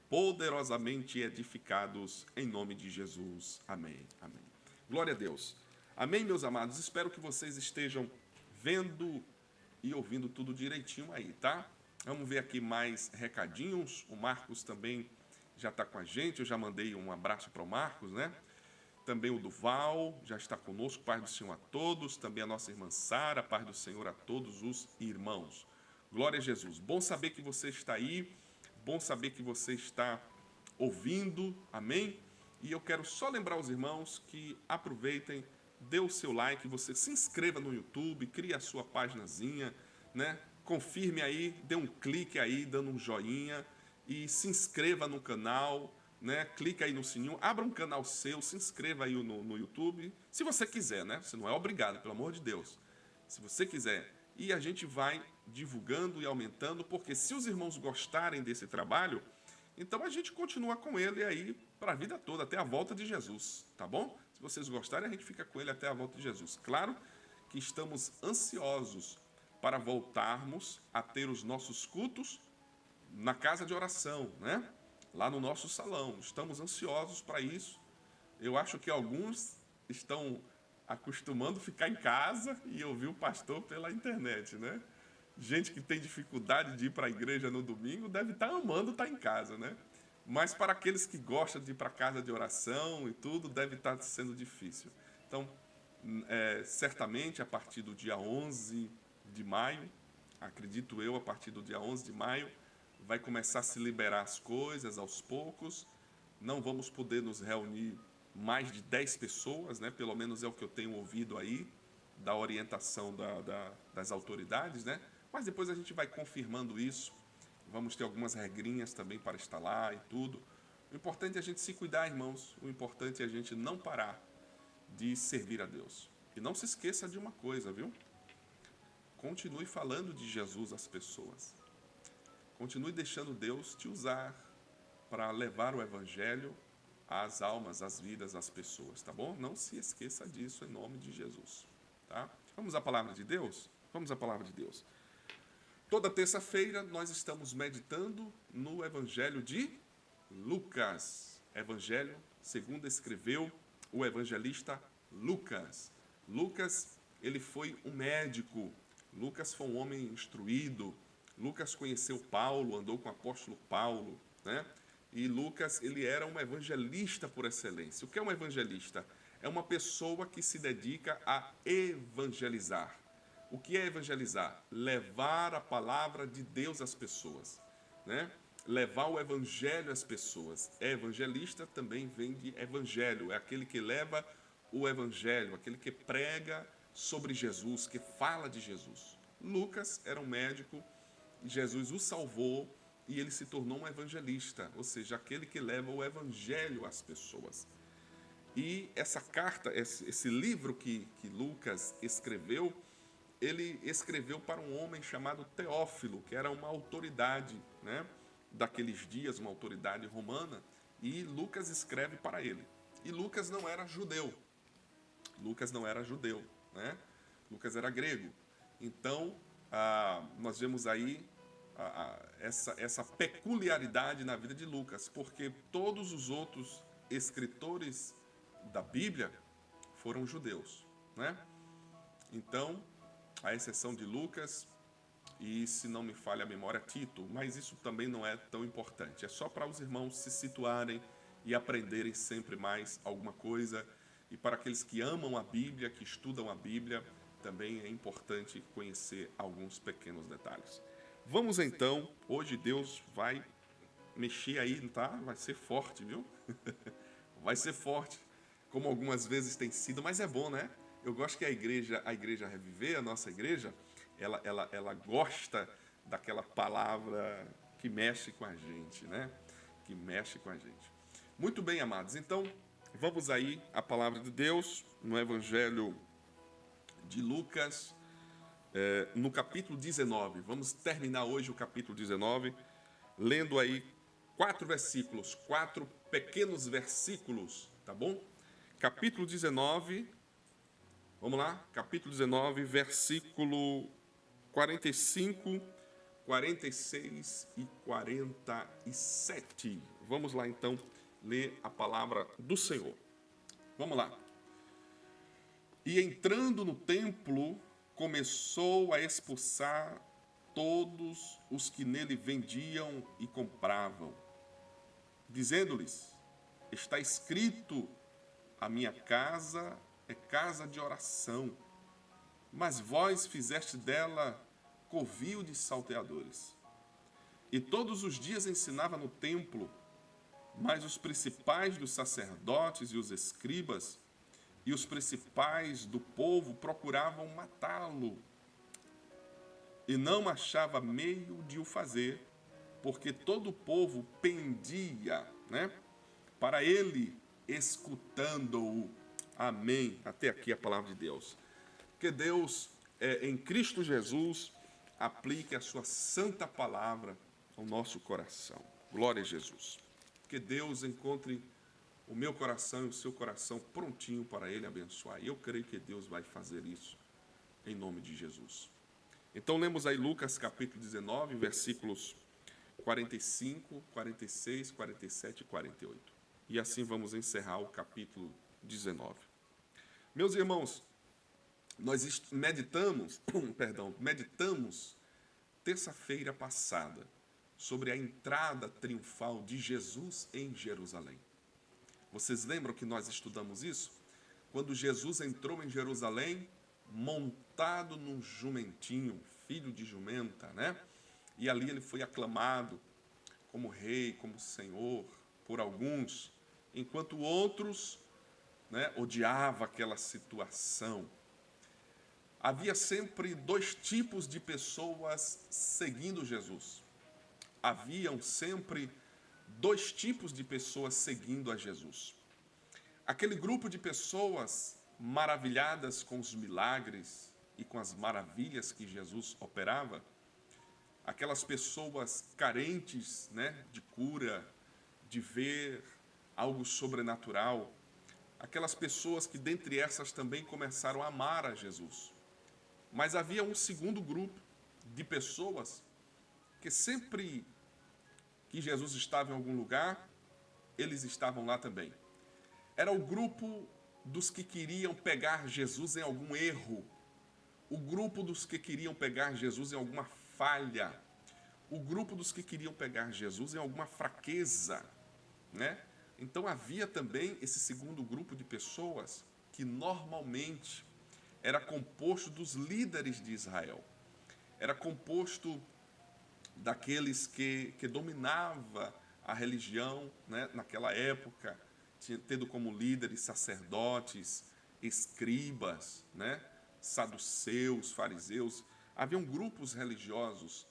poderosamente edificados em nome de Jesus. Amém. Amém. Glória a Deus. Amém, meus amados? Espero que vocês estejam vendo e ouvindo tudo direitinho aí, tá? Vamos ver aqui mais recadinhos. O Marcos também já está com a gente. Eu já mandei um abraço para o Marcos, né? Também o Duval já está conosco. Paz do Senhor a todos. Também a nossa irmã Sara. Paz do Senhor a todos os irmãos. Glória a Jesus. Bom saber que você está aí. Bom saber que você está ouvindo. Amém? E eu quero só lembrar os irmãos que aproveitem, dê o seu like, você se inscreva no YouTube, crie a sua paginazinha, né? Confirme aí, dê um clique aí, dando um joinha e se inscreva no canal, né? Clique aí no sininho, abra um canal seu, se inscreva aí no YouTube, se você quiser, né? Você não é obrigado, pelo amor de Deus. Se você quiser. E a gente vai divulgando e aumentando, porque se os irmãos gostarem desse trabalho, então a gente continua com ele aí para a vida toda, até a volta de Jesus, tá bom? Se vocês gostarem, a gente fica com ele até a volta de Jesus. Claro que estamos ansiosos para voltarmos a ter os nossos cultos na casa de oração, né? Lá no nosso salão. Estamos ansiosos para isso. Eu acho que alguns estão acostumando a ficar em casa e ouvir o pastor pela internet, né? Gente que tem dificuldade de ir para a igreja no domingo deve estar amando estar em casa, né? Mas para aqueles que gostam de ir para a casa de oração e tudo, deve estar sendo difícil. Então, certamente a partir do dia 11 de maio, acredito eu, a partir do dia 11 de maio, vai começar a se liberar as coisas aos poucos. Não vamos poder nos reunir mais de 10 pessoas, né? Pelo menos é o que eu tenho ouvido aí, da orientação das autoridades, né? Mas depois a gente vai confirmando isso. Vamos ter algumas regrinhas também para estar lá e tudo. O importante é a gente se cuidar, irmãos. O importante é a gente não parar de servir a Deus. E não se esqueça de uma coisa, viu? Continue falando de Jesus às pessoas. Continue deixando Deus te usar para levar o Evangelho às almas, às vidas, às pessoas, tá bom? Não se esqueça disso em nome de Jesus, tá? Vamos à palavra de Deus? Vamos à palavra de Deus. Toda terça-feira nós estamos meditando no Evangelho de Lucas. Evangelho segundo escreveu o evangelista Lucas. Lucas, ele foi um médico. Lucas foi um homem instruído. Lucas conheceu Paulo, andou com o apóstolo Paulo, né? E Lucas, ele era um evangelista por excelência. O que é um evangelista? É uma pessoa que se dedica a evangelizar. O que é evangelizar? Levar a palavra de Deus às pessoas, né? Levar o evangelho às pessoas. Evangelista também vem de evangelho, é aquele que leva o evangelho, aquele que prega sobre Jesus, que fala de Jesus. Lucas era um médico, Jesus o salvou e ele se tornou um evangelista, ou seja, aquele que leva o evangelho às pessoas. E essa carta, esse livro que Lucas escreveu, ele escreveu para um homem chamado Teófilo, que era uma autoridade, né, daqueles dias, uma autoridade romana, e Lucas escreve para ele. E Lucas não era judeu. Lucas não era judeu, né? Lucas era grego. Então, nós vemos aí essa peculiaridade na vida de Lucas, porque todos os outros escritores da Bíblia foram judeus, né? Então, à exceção de Lucas e, se não me falha a memória, Tito, mas isso também não é tão importante. É só para os irmãos se situarem e aprenderem sempre mais alguma coisa. E para aqueles que amam a Bíblia, que estudam a Bíblia, também é importante conhecer alguns pequenos detalhes. Vamos então, hoje Deus vai mexer aí, tá? Vai ser forte, viu? Vai ser forte, como algumas vezes tem sido, mas é bom, né? Eu gosto que a igreja Reviver, a nossa igreja, ela gosta daquela palavra que mexe com a gente, né? Que mexe com a gente. Muito bem, amados. Então, vamos aí à palavra de Deus, no Evangelho de Lucas, no capítulo 19. Vamos terminar hoje o capítulo 19, lendo aí 4 versículos, 4 pequenos versículos, tá bom? Capítulo 19, vamos lá? Capítulo 19, versículo 45, 46 e 47. Vamos lá então ler a palavra do Senhor. Vamos lá. E entrando no templo, começou a expulsar todos os que nele vendiam e compravam, dizendo-lhes: está escrito, a minha casa é casa de oração, mas vós fizeste dela covil de salteadores. E todos os dias ensinava no templo, mas os principais dos sacerdotes e os escribas e os principais do povo procuravam matá-lo, e não achava meio de o fazer, porque todo o povo pendia, para ele, escutando-o. Amém. Até aqui a palavra de Deus. Que Deus, em Cristo Jesus, aplique a sua santa palavra ao nosso coração. Glória a Jesus. Que Deus encontre o meu coração e o seu coração prontinho para Ele abençoar. E eu creio que Deus vai fazer isso, em nome de Jesus. Então, lemos aí Lucas capítulo 19, versículos 45, 46, 47 e 48. E assim vamos encerrar o capítulo 19. Meus irmãos, nós meditamos terça-feira passada sobre a entrada triunfal de Jesus em Jerusalém. Vocês lembram que nós estudamos isso? Quando Jesus entrou em Jerusalém, montado num jumentinho, filho de jumenta, E ali ele foi aclamado como rei, como senhor, por alguns, enquanto outros, odiavam aquela situação. Havia sempre dois tipos de pessoas seguindo Jesus. Haviam sempre dois tipos de pessoas seguindo a Jesus. Aquele grupo de pessoas maravilhadas com os milagres e com as maravilhas que Jesus operava, aquelas pessoas carentes, de cura, de ver algo sobrenatural, aquelas pessoas que dentre essas também começaram a amar a Jesus. Mas havia um segundo grupo de pessoas que sempre que Jesus estava em algum lugar, eles estavam lá também. Era o grupo dos que queriam pegar Jesus em algum erro, o grupo dos que queriam pegar Jesus em alguma falha, o grupo dos que queriam pegar Jesus em alguma fraqueza, Então havia também esse segundo grupo de pessoas que normalmente era composto dos líderes de Israel, era composto daqueles que dominava a religião, naquela época, tendo como líderes sacerdotes, escribas, saduceus, fariseus. Haviam grupos religiosos,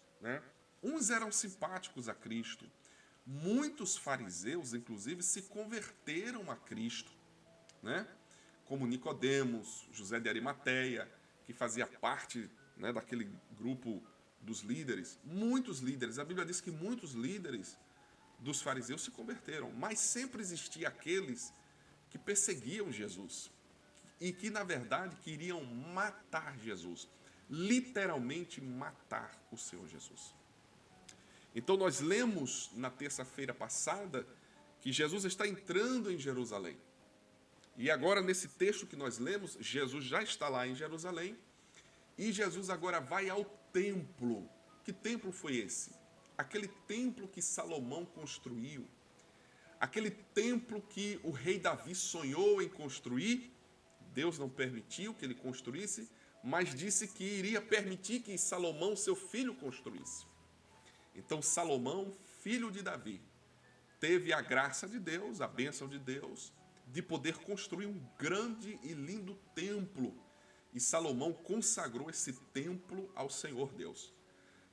Uns eram simpáticos a Cristo. Muitos fariseus, inclusive, se converteram a Cristo, Como Nicodemos, José de Arimateia, que fazia parte, daquele grupo dos líderes. Muitos líderes, a Bíblia diz que muitos líderes dos fariseus se converteram, mas sempre existia aqueles que perseguiam Jesus e que, na verdade, queriam matar Jesus, literalmente matar o Senhor Jesus. Então, nós lemos na terça-feira passada que Jesus está entrando em Jerusalém. E agora, nesse texto que nós lemos, Jesus já está lá em Jerusalém e Jesus agora vai ao templo. Que templo foi esse? Aquele templo que Salomão construiu. Aquele templo que o rei Davi sonhou em construir. Deus não permitiu que ele construísse, mas disse que iria permitir que Salomão, seu filho, construísse. Então Salomão, filho de Davi, teve a graça de Deus, a bênção de Deus, de poder construir um grande e lindo templo. E Salomão consagrou esse templo ao Senhor Deus.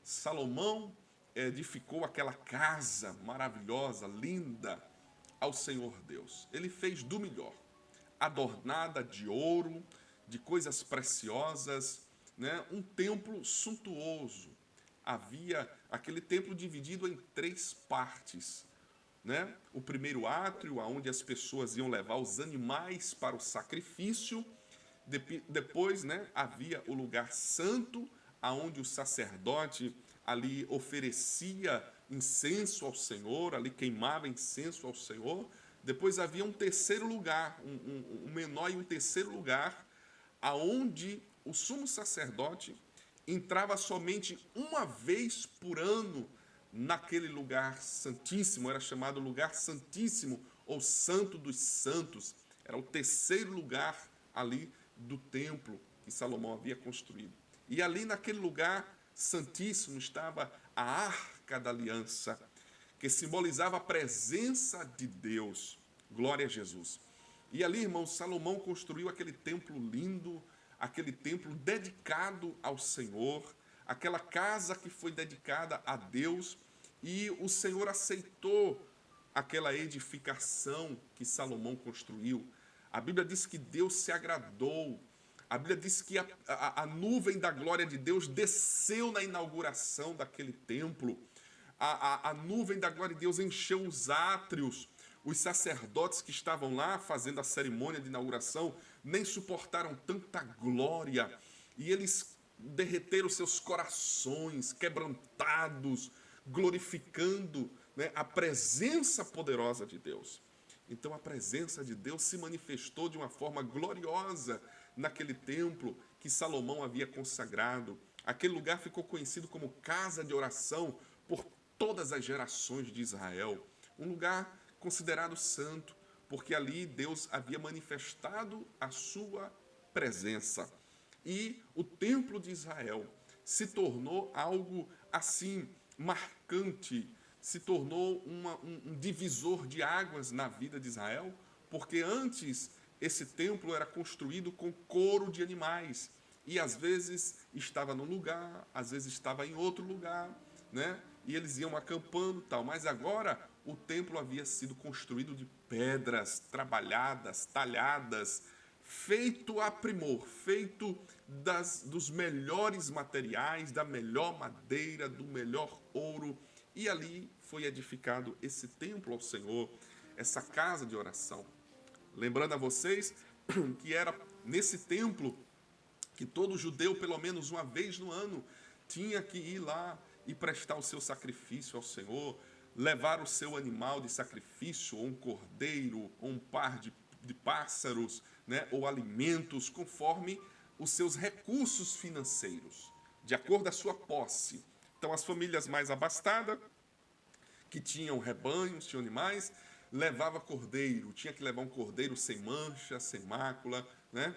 Salomão edificou aquela casa maravilhosa, linda, ao Senhor Deus. Ele fez do melhor, adornada de ouro, de coisas preciosas, um templo suntuoso. Havia aquele templo dividido em 3 partes. O primeiro átrio, onde as pessoas iam levar os animais para o sacrifício. Depois, havia o lugar santo, onde o sacerdote ali oferecia incenso ao Senhor, ali queimava incenso ao Senhor. Depois havia um terceiro lugar, um menor e um terceiro lugar, aonde o sumo sacerdote entrava somente uma vez por ano naquele lugar santíssimo, era chamado lugar santíssimo ou santo dos santos. Era o terceiro lugar ali do templo que Salomão havia construído. E ali naquele lugar santíssimo estava a Arca da Aliança, que simbolizava a presença de Deus. Glória a Jesus. E ali, irmãos, Salomão construiu aquele templo lindo, aquele templo dedicado ao Senhor, aquela casa que foi dedicada a Deus, e o Senhor aceitou aquela edificação que Salomão construiu. A Bíblia diz que Deus se agradou. A Bíblia diz que a nuvem da glória de Deus desceu na inauguração daquele templo. A nuvem da glória de Deus encheu os átrios. Os sacerdotes que estavam lá fazendo a cerimônia de inauguração nem suportaram tanta glória. E eles derreteram seus corações, quebrantados, glorificando, né, a presença poderosa de Deus. Então a presença de Deus se manifestou de uma forma gloriosa naquele templo que Salomão havia consagrado. Aquele lugar ficou conhecido como casa de oração por todas as gerações de Israel. Um lugar considerado santo, porque ali Deus havia manifestado a sua presença. E o templo de Israel se tornou algo assim marcante, se tornou um divisor de águas na vida de Israel, porque antes esse templo era construído com couro de animais, e às vezes estava num lugar, às vezes estava em outro lugar, né? E eles iam acampando e tal, mas agora o templo havia sido construído de pedras trabalhadas, talhadas, feito a primor, feito dos melhores materiais, da melhor madeira, do melhor ouro, e ali foi edificado esse templo ao Senhor, essa casa de oração. Lembrando a vocês que era nesse templo que todo judeu, pelo menos uma vez no ano, tinha que ir lá e prestar o seu sacrifício ao Senhor, levar o seu animal de sacrifício, ou um cordeiro, ou um par de pássaros, né, ou alimentos, conforme os seus recursos financeiros, de acordo com a sua posse. Então, as famílias mais abastadas, que tinham rebanhos, tinham animais, levava cordeiro, tinha que levar um cordeiro sem mancha, sem mácula, né?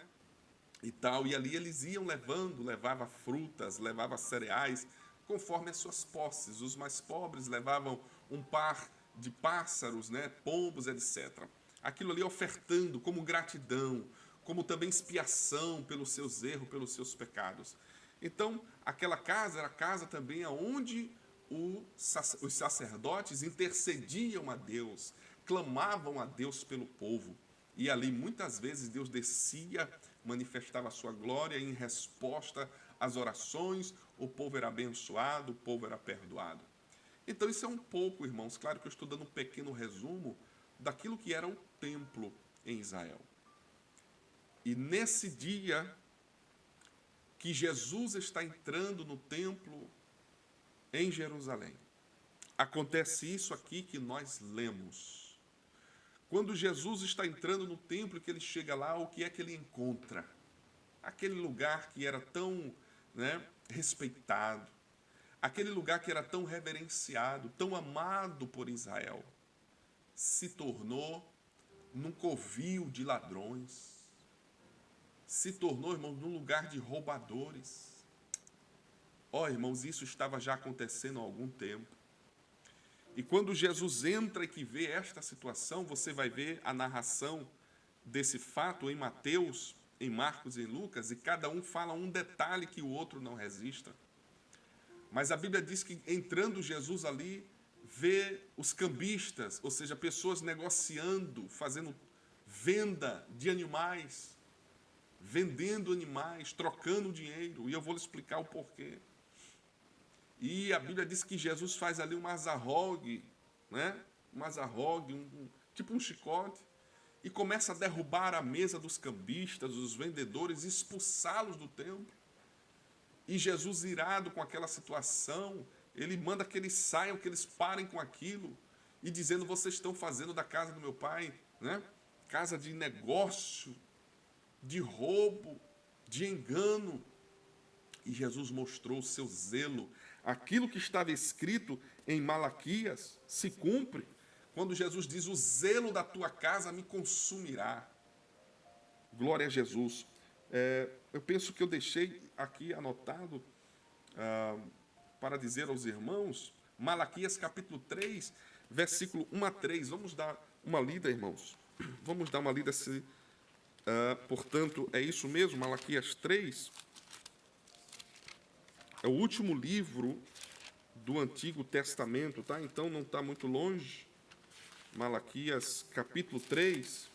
E tal, e ali eles iam levava frutas, levava cereais, conforme as suas posses. Os mais pobres levavam um par de pássaros, né, pombos, etc. Aquilo ali ofertando como gratidão, como também expiação pelos seus erros, pelos seus pecados. Então, aquela casa era a casa também onde os sacerdotes intercediam a Deus, clamavam a Deus pelo povo. E ali, muitas vezes, Deus descia, manifestava a sua glória em resposta às orações, o povo era abençoado, o povo era perdoado. Então, isso é um pouco, irmãos, claro que eu estou dando um pequeno resumo daquilo que era o templo em Israel. E nesse dia que Jesus está entrando no templo em Jerusalém, acontece isso aqui que nós lemos. Quando Jesus está entrando no templo, que ele chega lá, o que é que ele encontra? Aquele lugar que era tão, né, respeitado, aquele lugar que era tão reverenciado, tão amado por Israel, se tornou num covil de ladrões, se tornou, irmãos, num lugar de roubadores. Ó, irmãos, isso estava já acontecendo há algum tempo. E quando Jesus entra e que vê esta situação, você vai ver a narração desse fato em Mateus, em Marcos e em Lucas, e cada um fala um detalhe que o outro não resista. Mas a Bíblia diz que entrando Jesus ali, vê os cambistas, ou seja, pessoas negociando, fazendo venda de animais, vendendo animais, trocando dinheiro, e eu vou lhe explicar o porquê. E a Bíblia diz que Jesus faz ali um azarrogue, né? Um azarrogue, tipo um chicote, e começa a derrubar a mesa dos cambistas, dos vendedores, expulsá-los do templo. E Jesus, irado com aquela situação, ele manda que eles saiam, que eles parem com aquilo, e dizendo, vocês estão fazendo da casa do meu pai, né? Casa de negócio, de roubo, de engano. E Jesus mostrou o seu zelo. Aquilo que estava escrito em Malaquias se cumpre. Quando Jesus diz, o zelo da tua casa me consumirá. Glória a Jesus. Eu penso que eu deixei aqui anotado para dizer aos irmãos, Malaquias capítulo 3, versículo 1 a 3. Vamos dar uma lida, irmãos. Vamos dar uma lida. Portanto, é isso mesmo, Malaquias 3. É o último livro do Antigo Testamento, tá? Então não está muito longe. Malaquias capítulo 3,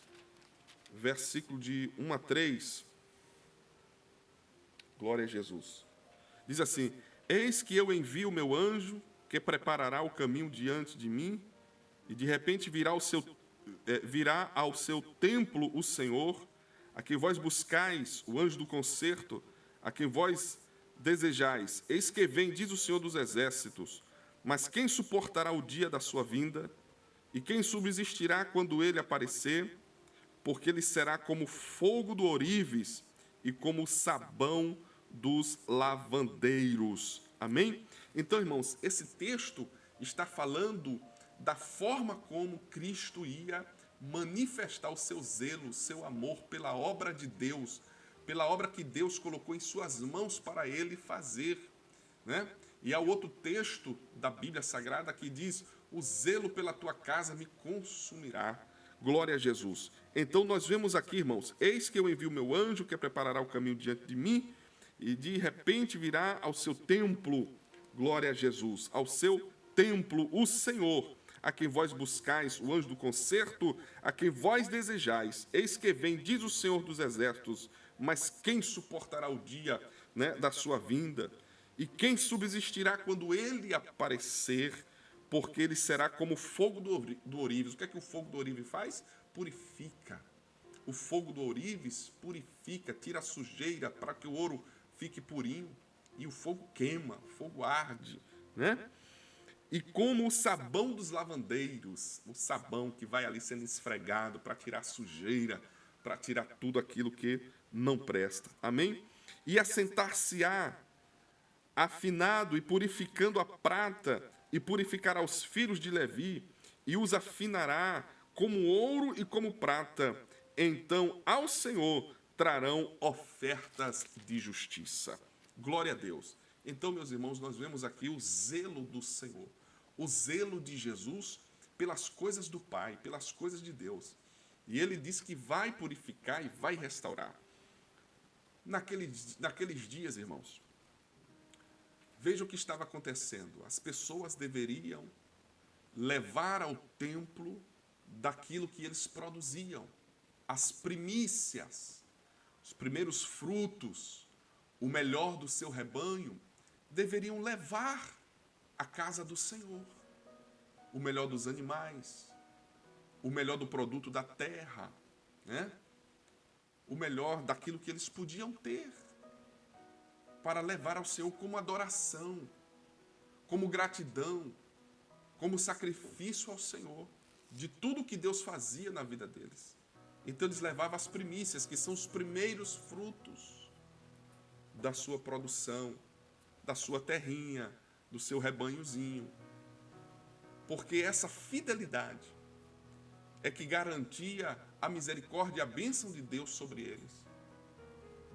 versículo de 1 a 3. Glória a Jesus. Diz assim, eis que eu envio o meu anjo, que preparará o caminho diante de mim, e de repente virá ao seu templo o Senhor, a quem vós buscais, o anjo do concerto, a quem vós desejais. Eis que vem, diz o Senhor dos Exércitos, mas quem suportará o dia da sua vinda? E quem subsistirá quando ele aparecer? Porque ele será como fogo do ourives e como o sabão dos lavandeiros. Amém? Então, irmãos, esse texto está falando da forma como Cristo ia manifestar o seu zelo, o seu amor pela obra de Deus, pela obra que Deus colocou em suas mãos para ele fazer, né? E há outro texto da Bíblia Sagrada que diz, o zelo pela tua casa me consumirá. Glória a Jesus. Então nós vemos aqui, irmãos, eis que eu envio o meu anjo, que preparará o caminho diante de mim, e de repente virá ao seu templo, glória a Jesus, ao seu templo o Senhor, a quem vós buscais, o anjo do concerto, a quem vós desejais. Eis que vem, diz o Senhor dos Exércitos, mas quem suportará o dia, né, da sua vinda? E quem subsistirá quando ele aparecer? Porque ele será como o fogo do ourives. O que é que o fogo do ourives faz? Purifica. O fogo do ourives purifica, tira a sujeira para que o ouro fique purinho. E o fogo queima, o fogo arde, né? E como o sabão dos lavandeiros, o sabão que vai ali sendo esfregado para tirar a sujeira, para tirar tudo aquilo que não presta. Amém? E assentar-se-á afinado e purificando a prata, e purificará os filhos de Levi, e os afinará como ouro e como prata. Então ao Senhor trarão ofertas de justiça. Glória a Deus. Então, meus irmãos, nós vemos aqui o zelo do Senhor, o zelo de Jesus pelas coisas do Pai, pelas coisas de Deus. E ele diz que vai purificar e vai restaurar. Naqueles dias, irmãos, veja o que estava acontecendo. As pessoas deveriam levar ao templo daquilo que eles produziam, as primícias, os primeiros frutos, o melhor do seu rebanho, deveriam levar à casa do Senhor. O melhor dos animais, o melhor do produto da terra, né? O melhor daquilo que eles podiam ter, para levar ao Senhor como adoração, como gratidão, como sacrifício ao Senhor, de tudo que Deus fazia na vida deles. Então eles levavam as primícias, que são os primeiros frutos da sua produção, da sua terrinha, do seu rebanhozinho. Porque essa fidelidade é que garantia a misericórdia e a bênção de Deus sobre eles.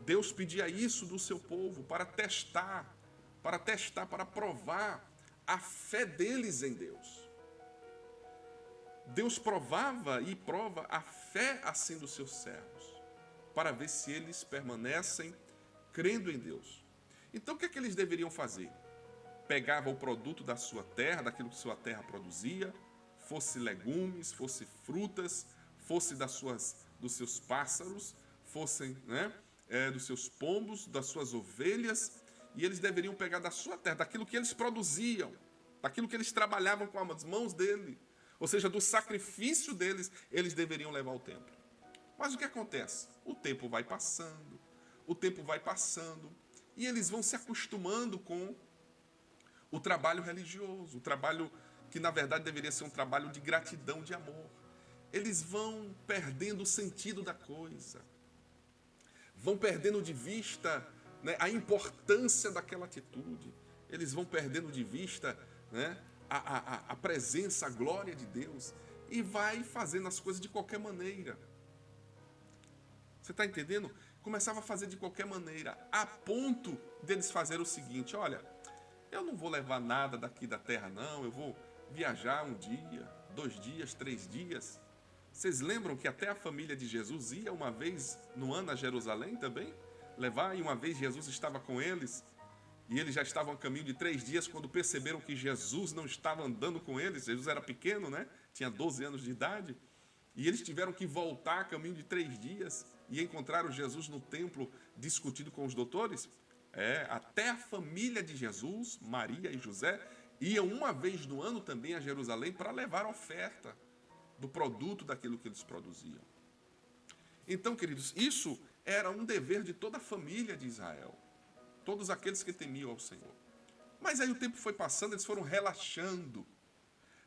Deus pedia isso do seu povo para testar, para provar a fé deles em Deus. Deus provava e prova a fé assim dos seus servos, para ver se eles permanecem crendo em Deus. Então o que é que eles deveriam fazer? Pegavam o produto da sua terra, daquilo que sua terra produzia, fosse legumes, fosse frutas, fosse dos seus pássaros, fossem, né, dos seus pombos, das suas ovelhas, e eles deveriam pegar da sua terra, daquilo que eles produziam, daquilo que eles trabalhavam com as mãos dele, ou seja, do sacrifício deles, eles deveriam levar ao templo. Mas o que acontece? O tempo vai passando, e eles vão se acostumando com o trabalho religioso, o trabalho que na verdade deveria ser um trabalho de gratidão, de amor. Eles vão perdendo o sentido da coisa, vão perdendo de vista, né, a importância daquela atitude, eles vão perdendo de vista, né, a presença, a glória de Deus, e vai fazendo as coisas de qualquer maneira. Você está entendendo? Começava a fazer de qualquer maneira, a ponto deles fazer o seguinte: olha, eu não vou levar nada daqui da terra não, eu vou viajar um dia, 2 dias, 3 dias. Vocês lembram que até a família de Jesus ia uma vez no ano a Jerusalém também? Levar, e uma vez Jesus estava com eles, e eles já estavam a caminho de 3 dias, quando perceberam que Jesus não estava andando com eles. Jesus era pequeno, né? Tinha 12 anos de idade, e eles tiveram que voltar a caminho de 3 dias, e encontraram Jesus no templo discutindo com os doutores. Até a família de Jesus, Maria e José, iam uma vez no ano também a Jerusalém para levar a oferta do produto daquilo que eles produziam. Então, queridos, isso era um dever de toda a família de Israel, todos aqueles que temiam ao Senhor. Mas aí o tempo foi passando, eles foram relaxando,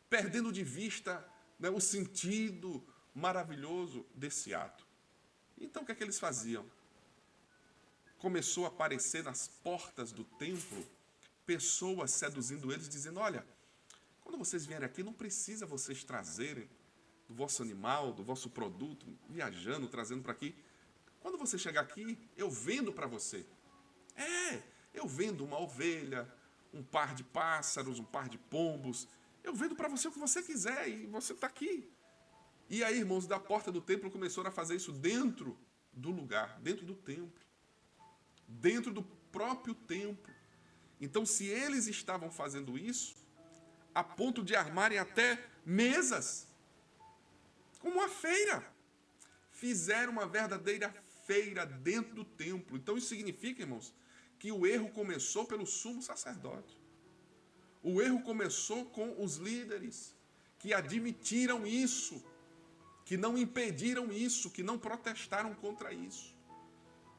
perdendo de vista, né, o sentido maravilhoso desse ato. Então, o que é que eles faziam? Começou a aparecer nas portas do templo pessoas seduzindo eles, dizendo: olha, quando vocês vierem aqui, não precisa vocês trazerem do vosso animal, do vosso produto, viajando, trazendo para aqui. Quando você chegar aqui, eu vendo para você. Eu vendo uma ovelha, um par de pássaros, um par de pombos. Eu vendo para você o que você quiser e você está aqui. E aí, irmãos, da porta do templo começaram a fazer isso dentro do lugar, dentro do templo, dentro do próprio templo. Então, se eles estavam fazendo isso, a ponto de armarem até mesas, como uma feira, fizeram uma verdadeira feira dentro do templo. Então, isso significa, irmãos, que o erro começou pelo sumo sacerdote. O erro começou com os líderes, que admitiram isso, que não impediram isso, que não protestaram contra isso.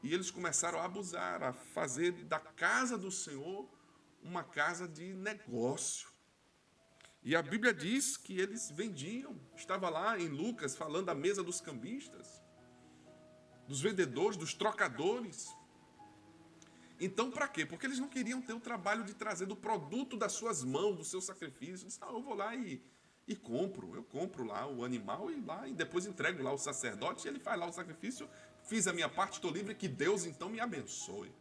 E eles começaram a abusar, a fazer da casa do Senhor uma casa de negócio. E a Bíblia diz que eles vendiam. Estava lá em Lucas falando da mesa dos cambistas, dos vendedores, dos trocadores. Então, para quê? Porque eles não queriam ter o trabalho de trazer do produto das suas mãos, do seu sacrifício. Eles disseram: eu vou lá e compro. Eu compro lá o animal e depois entrego lá ao sacerdote, e ele faz lá o sacrifício. Fiz a minha parte, estou livre, que Deus então me abençoe.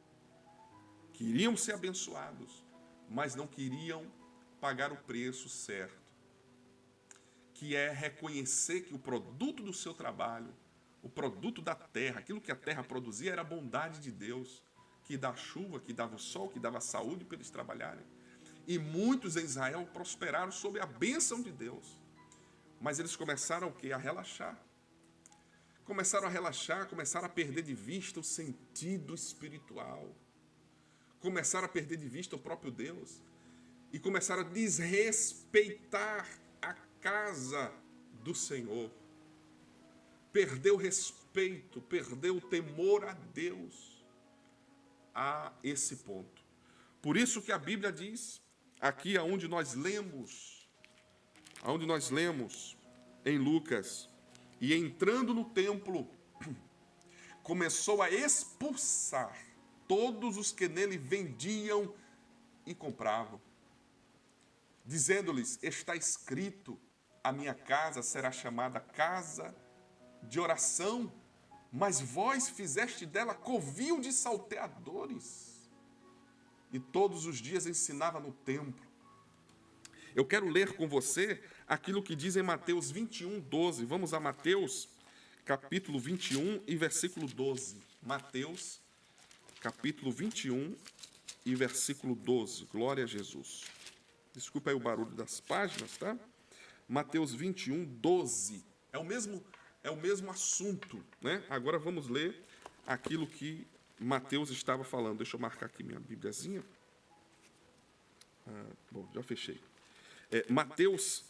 Queriam ser abençoados, mas não queriam pagar o preço certo, que é reconhecer que o produto do seu trabalho, o produto da terra, aquilo que a terra produzia, era a bondade de Deus, que dá chuva, que dava o sol, que dava saúde para eles trabalharem. E muitos em Israel prosperaram sob a bênção de Deus. Mas eles começaram o quê? A relaxar. Começaram a relaxar, começaram a perder de vista o sentido espiritual. Começaram a perder de vista o próprio Deus. E começaram a desrespeitar a casa do Senhor. Perdeu o respeito, perdeu o temor a Deus a esse ponto. Por isso que a Bíblia diz, aqui aonde nós lemos em Lucas, e entrando no templo, começou a expulsar todos os que nele vendiam e compravam, dizendo-lhes: está escrito, a minha casa será chamada casa de oração, mas vós fizeste dela covil de salteadores. E todos os dias ensinava no templo. Eu quero ler com você aquilo que diz em Mateus 21, 12. Vamos a Mateus, capítulo 21 e versículo 12. Mateus, capítulo 21 e versículo 12. Glória a Jesus. Desculpa aí o barulho das páginas, tá? Mateus 21, 12. É o mesmo assunto, né? Agora vamos ler aquilo que Mateus estava falando. Deixa eu marcar aqui minha bíbliazinha. Bom, já fechei. Mateus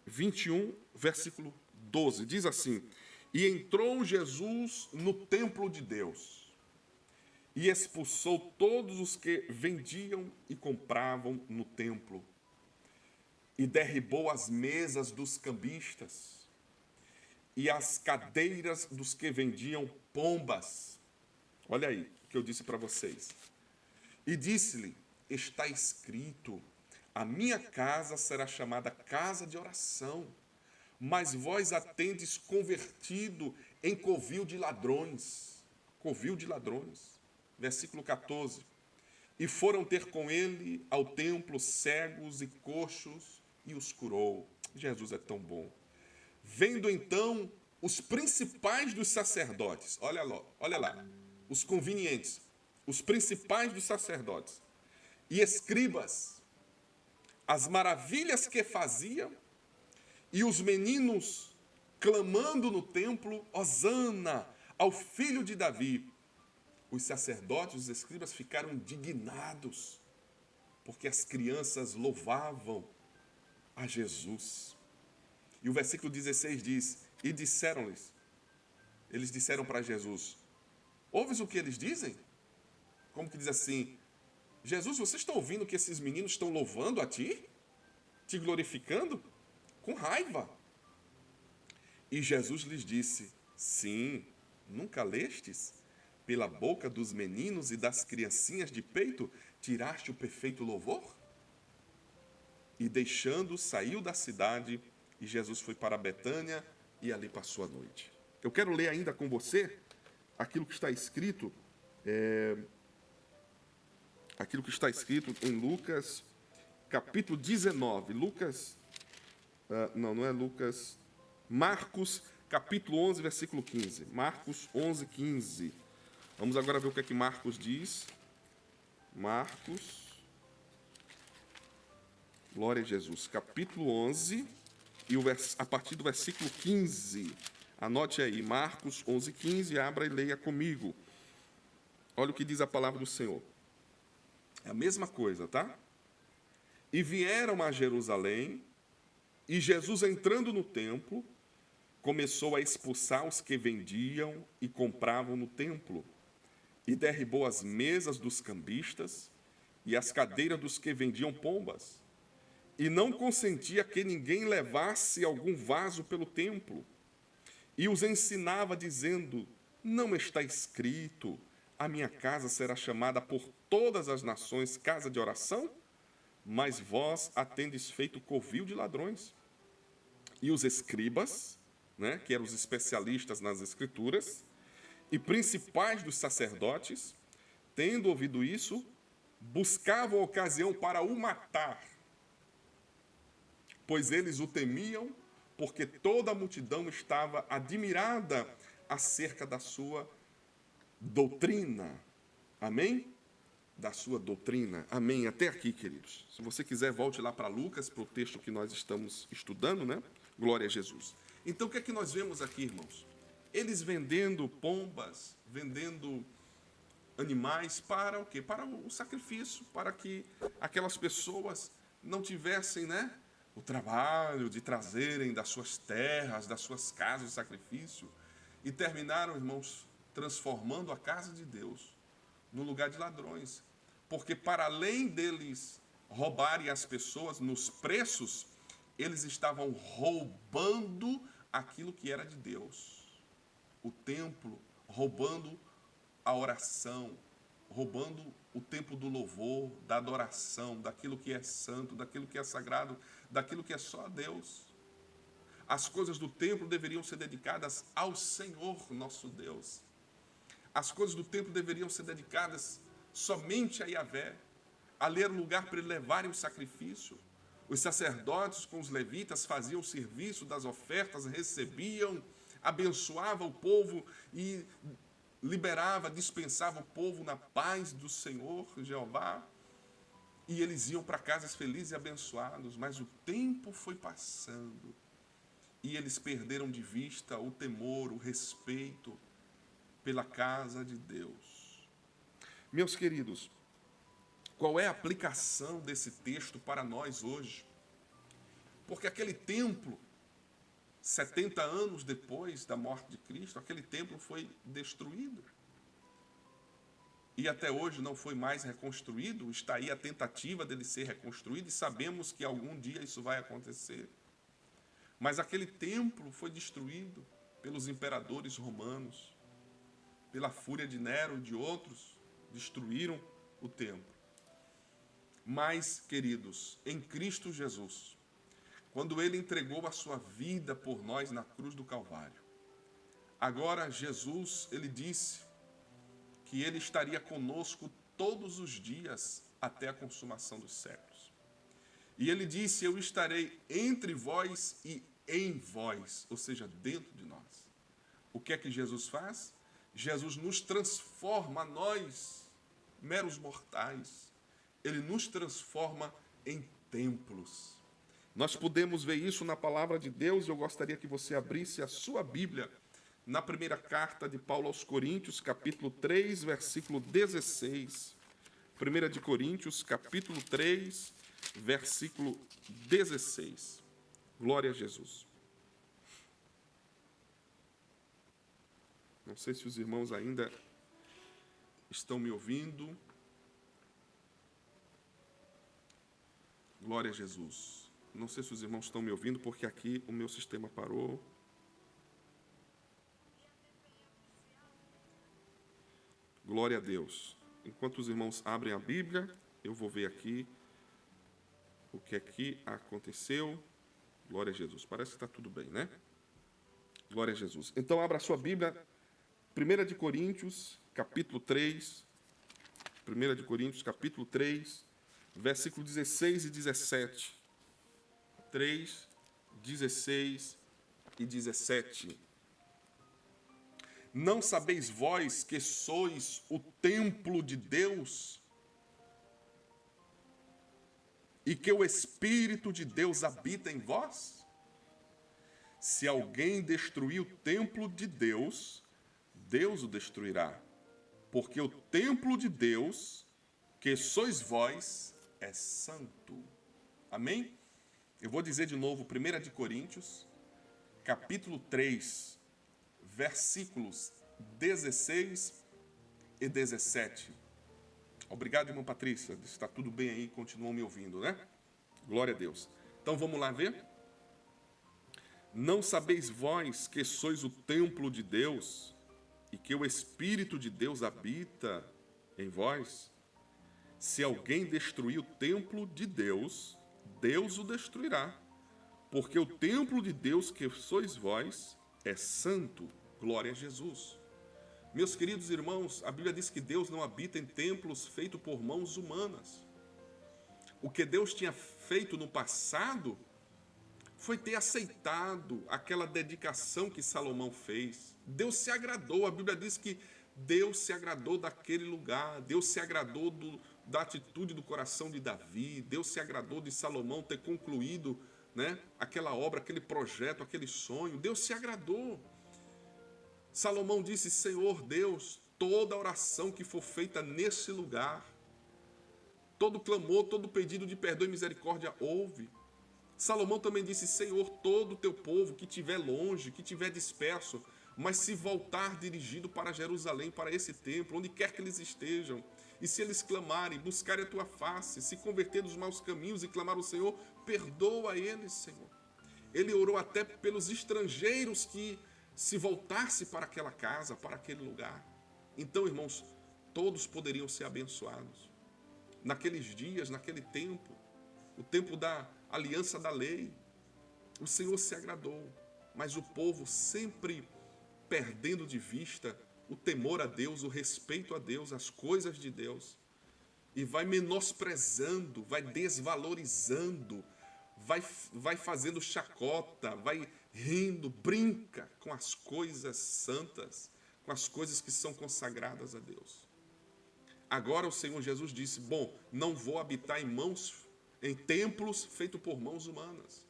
21, versículo 12. Diz assim: e entrou Jesus no templo de Deus, e expulsou todos os que vendiam e compravam no templo, e derribou as mesas dos cambistas e as cadeiras dos que vendiam pombas. Olha aí o que eu disse para vocês. E disse-lhe: está escrito, a minha casa será chamada casa de oração, mas vós a tendes convertido em covil de ladrões. Covil de ladrões. Versículo 14. E foram ter com ele ao templo cegos e coxos e os curou. Jesus é tão bom. Vendo então os principais dos sacerdotes, olha lá, os convenientes, os principais dos sacerdotes e escribas, as maravilhas que faziam, e os meninos clamando no templo, Hosana ao filho de Davi. Os sacerdotes, os escribas ficaram indignados, porque as crianças louvavam a Jesus. E o versículo 16 diz, e disseram-lhes, eles disseram para Jesus, ouves o que eles dizem? Como que diz assim, Jesus, vocês estão ouvindo que esses meninos estão louvando a ti? Te glorificando? Com raiva. E Jesus lhes disse, sim, nunca lestes? Pela boca dos meninos e das criancinhas de peito, tiraste o perfeito louvor? E deixando, saiu da cidade, e Jesus foi para Betânia, e ali passou a noite. Eu quero ler ainda com você aquilo que está escrito, em Lucas, capítulo 19. Não é Lucas, Marcos, capítulo 11, versículo 15. Marcos 11, 15. Vamos agora ver o que é que Marcos diz. Marcos, glória a Jesus, capítulo 11, e a partir do versículo 15. Anote aí, Marcos 11, 15, abra e leia comigo. Olha o que diz a palavra do Senhor. É a mesma coisa, tá? E vieram a Jerusalém, e Jesus, entrando no templo, começou a expulsar os que vendiam e compravam no templo, e derribou as mesas dos cambistas e as cadeiras dos que vendiam pombas, e não consentia que ninguém levasse algum vaso pelo templo, e os ensinava, dizendo, não está escrito, a minha casa será chamada por todas as nações casa de oração? Mas vós a tendes feito covil de ladrões. E os escribas, que eram os especialistas nas escrituras, e principais dos sacerdotes, tendo ouvido isso, buscavam ocasião para o matar, pois eles o temiam, porque toda a multidão estava admirada acerca da sua doutrina. Amém? Da sua doutrina. Amém. Até aqui, queridos. Se você quiser, volte lá para Lucas, para o texto que nós estamos estudando, né? Glória a Jesus. Então, o que é que nós vemos aqui, irmãos? Eles vendendo pombas, vendendo animais para o quê? Para o sacrifício, para que aquelas pessoas não tivessem, o trabalho de trazerem das suas terras, das suas casas de sacrifício, e terminaram, irmãos, transformando a casa de Deus no lugar de ladrões. Porque para além deles roubarem as pessoas nos preços, eles estavam roubando aquilo que era de Deus. O templo, roubando a oração, roubando o tempo do louvor, da adoração, daquilo que é santo, daquilo que é sagrado, daquilo que é só a Deus. As coisas do templo deveriam ser dedicadas ao Senhor, nosso Deus. As coisas do templo deveriam ser dedicadas somente a Yahvé. Ali era o lugar para eles levarem o sacrifício. Os sacerdotes com os levitas faziam o serviço das ofertas, recebiam, abençoavam o povo e liberava, dispensava o povo na paz do Senhor, Jeová. E eles iam para casas felizes e abençoados. Mas o tempo foi passando e eles perderam de vista o temor, o respeito pela casa de Deus. Meus queridos, qual é a aplicação desse texto para nós hoje? Porque aquele templo, 70 anos depois da morte de Cristo, aquele templo foi destruído. e até hoje não foi mais reconstruído. Está aí a tentativa dele ser reconstruído e sabemos que algum dia isso vai acontecer. Mas aquele templo foi destruído pelos imperadores romanos, pela fúria de Nero e de outros, destruíram o templo. Mas, queridos, em Cristo Jesus, quando ele entregou a sua vida por nós na cruz do Calvário, agora Jesus, ele disse que ele estaria conosco todos os dias até a consumação dos séculos. E ele disse: eu estarei entre vós e em vós, ou seja, dentro de nós. O que é que Jesus faz? Jesus nos transforma, nós, meros mortais. Ele nos transforma em templos. Nós podemos ver isso na palavra de Deus, e eu gostaria que você abrisse a sua Bíblia na primeira carta de Paulo aos Coríntios, capítulo 3, versículo 16. 1 de Coríntios, capítulo 3, versículo 16. Glória a Jesus. Não sei se os irmãos ainda estão me ouvindo. Glória a Jesus. Não sei se os irmãos estão me ouvindo, porque aqui o meu sistema parou. Glória a Deus. Enquanto os irmãos abrem a Bíblia, eu vou ver aqui o que é que aconteceu. Glória a Jesus. Parece que está tudo bem, né? Glória a Jesus. Então, abra a sua Bíblia, 1 de Coríntios, capítulo 3. 1 de Coríntios, capítulo 3, versículo 16 e 17. 3, 16 e 17. Não sabeis vós que sois o templo de Deus e que o Espírito de Deus habita em vós? Se alguém destruir o templo de Deus, Deus o destruirá, porque o templo de Deus, que sois vós, é santo. Amém? Eu vou dizer de novo, 1 de Coríntios, capítulo 3, versículos 16 e 17. Obrigado, irmã Patrícia. Está tudo bem aí, continuam me ouvindo, né? Glória a Deus. Então vamos lá ver? Não sabeis vós que sois o templo de Deus e que o Espírito de Deus habita em vós? Se alguém destruir o templo de Deus, Deus o destruirá, porque o templo de Deus que sois vós é santo. Glória a Jesus. Meus queridos irmãos, a Bíblia diz que Deus não habita em templos feitos por mãos humanas. O que Deus tinha feito no passado foi ter aceitado aquela dedicação que Salomão fez. Deus se agradou, a Bíblia diz que Deus se agradou daquele lugar, Deus se agradou da atitude do coração de Davi, Deus se agradou de Salomão ter concluído, né, aquela obra, aquele projeto, aquele sonho. Deus se agradou. Salomão disse: Senhor Deus, toda oração que for feita nesse lugar, todo clamor, todo pedido de perdão e misericórdia ouve. Salomão também disse: Senhor, todo o teu povo que estiver longe, que estiver disperso, mas se voltar dirigido para Jerusalém, para esse templo, onde quer que eles estejam, e se eles clamarem, buscarem a tua face, se converter dos maus caminhos e clamar ao Senhor, perdoa eles, Senhor. Ele orou até pelos estrangeiros que se voltasse para aquela casa, para aquele lugar. Então, irmãos, todos poderiam ser abençoados. Naqueles dias, naquele tempo, o tempo da aliança da lei, o Senhor se agradou, mas o povo sempre perdendo de vista o temor a Deus, o respeito a Deus, as coisas de Deus, e vai menosprezando, vai desvalorizando, vai fazendo chacota, vai rindo, brinca com as coisas santas, com as coisas que são consagradas a Deus. Agora o Senhor Jesus disse: bom, não vou habitar em templos feitos por mãos humanas.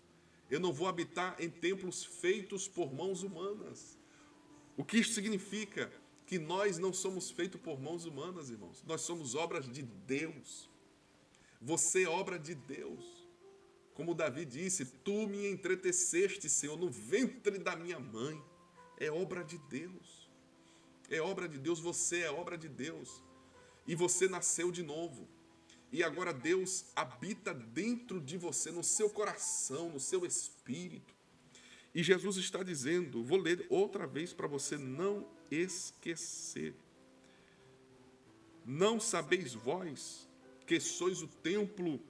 Eu não vou habitar em templos feitos por mãos humanas. O que isso significa? Que nós não somos feitos por mãos humanas, irmãos. Nós somos obras de Deus. Você é obra de Deus. Como Davi disse: tu me entreteceste, Senhor, no ventre da minha mãe. É obra de Deus. É obra de Deus, você é obra de Deus. e você nasceu de novo. E agora Deus habita dentro de você, no seu coração, no seu espírito. E Jesus está dizendo, vou ler outra vez para você não esquecer. Não sabeis vós que sois o templo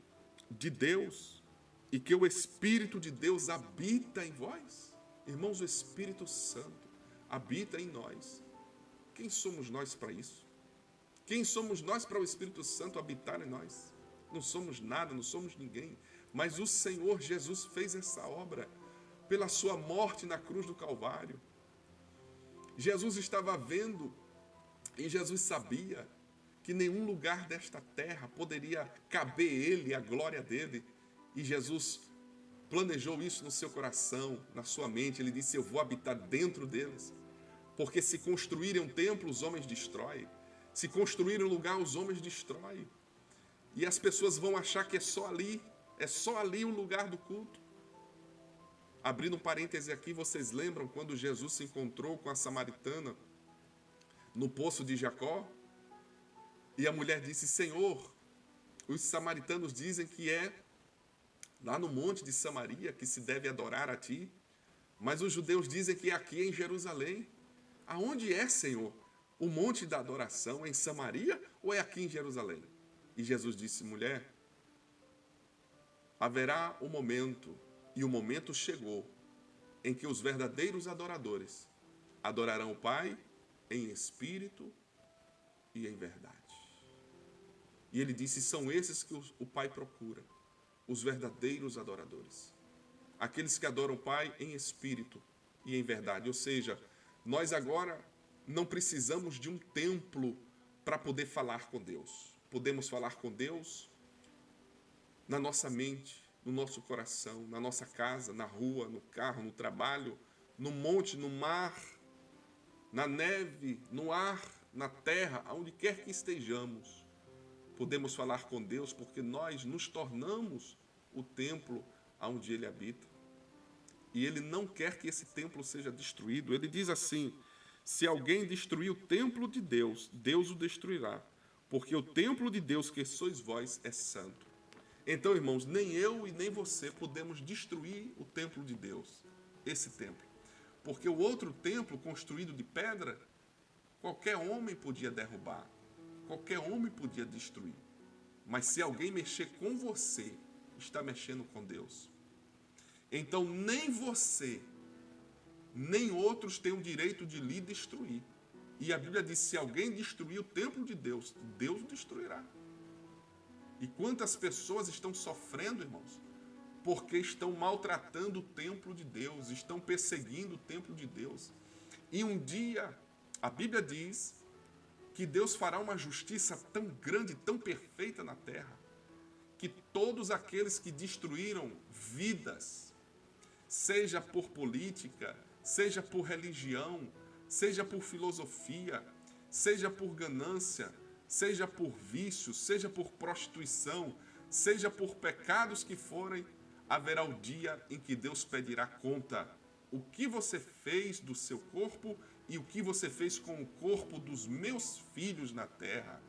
de Deus e que o Espírito de Deus habita em vós? Irmãos, o Espírito Santo habita em nós. Quem somos nós para isso? Quem somos nós para o Espírito Santo habitar em nós? Não somos nada, não somos ninguém. Mas o Senhor Jesus fez essa obra pela sua morte na cruz do Calvário. Jesus estava vendo e Jesus sabia que nenhum lugar desta terra poderia caber ele, a glória dele. E Jesus planejou isso no seu coração, na sua mente. Ele disse, eu vou habitar dentro deles. Porque se construírem um templo, os homens destroem. Se construírem um lugar, os homens destroem. E as pessoas vão achar que é só ali o lugar do culto. Abrindo um parêntese aqui, vocês lembram quando Jesus se encontrou com a samaritana no poço de Jacó? E a mulher disse, Senhor, os samaritanos dizem que é lá no monte de Samaria que se deve adorar a ti, mas os judeus dizem que é aqui em Jerusalém. Aonde é, Senhor, o monte da adoração? É em Samaria ou é aqui em Jerusalém? E Jesus disse, mulher, haverá um momento, e o momento chegou, em que os verdadeiros adoradores adorarão o Pai em espírito e em verdade. E ele disse, são esses que o Pai procura, os verdadeiros adoradores. Aqueles que adoram o Pai em espírito e em verdade. Ou seja, nós agora não precisamos de um templo para poder falar com Deus. Podemos falar com Deus na nossa mente, no nosso coração, na nossa casa, na rua, no carro, no trabalho, no monte, no mar, na neve, no ar, na terra, aonde quer que estejamos. Podemos falar com Deus porque nós nos tornamos o templo onde Ele habita. E Ele não quer que esse templo seja destruído. Ele diz assim, se alguém destruir o templo de Deus, Deus o destruirá. Porque o templo de Deus que sois vós é santo. Então, irmãos, nem eu e nem você podemos destruir o templo de Deus, esse templo. Porque o outro templo, construído de pedra, qualquer homem podia derrubar. Qualquer homem podia destruir. Mas se alguém mexer com você, está mexendo com Deus. Então nem você, nem outros têm o direito de lhe destruir. E a Bíblia diz, se alguém destruir o templo de Deus, Deus o destruirá. E quantas pessoas estão sofrendo, irmãos, porque estão maltratando o templo de Deus, estão perseguindo o templo de Deus. E um dia, a Bíblia diz que Deus fará uma justiça tão grande, tão perfeita na terra, que todos aqueles que destruíram vidas, seja por política, seja por religião, seja por filosofia, seja por ganância, seja por vícios, seja por prostituição, seja por pecados que forem, haverá o dia em que Deus pedirá conta. O que você fez do seu corpo e o que você fez com o corpo dos meus filhos na terra.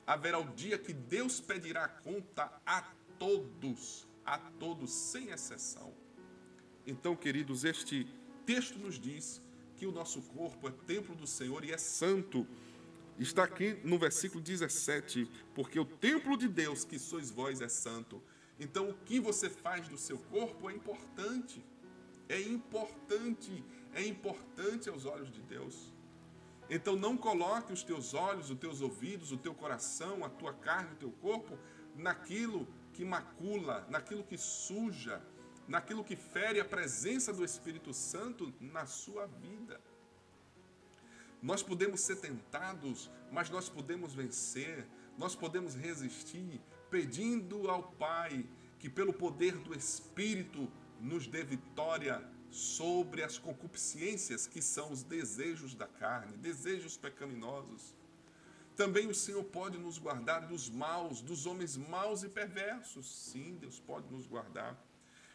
Haverá o dia que Deus pedirá conta a todos, sem exceção. Então, queridos, este texto nos diz que o nosso corpo é templo do Senhor e é santo. Está aqui no versículo 17, porque o templo de Deus que sois vós é santo. Então, o que você faz do seu corpo é importante. É importante aos olhos de Deus. Então não coloque os teus olhos, os teus ouvidos, o teu coração, a tua carne, o teu corpo, naquilo que macula, naquilo que suja, naquilo que fere a presença do Espírito Santo na sua vida. Nós podemos ser tentados, mas nós podemos vencer, nós podemos resistir, pedindo ao Pai que pelo poder do Espírito nos dê vitória sobre as concupiscências que são os desejos da carne, desejos pecaminosos. Também o Senhor pode nos guardar dos maus, dos homens maus e perversos. Sim, Deus pode nos guardar.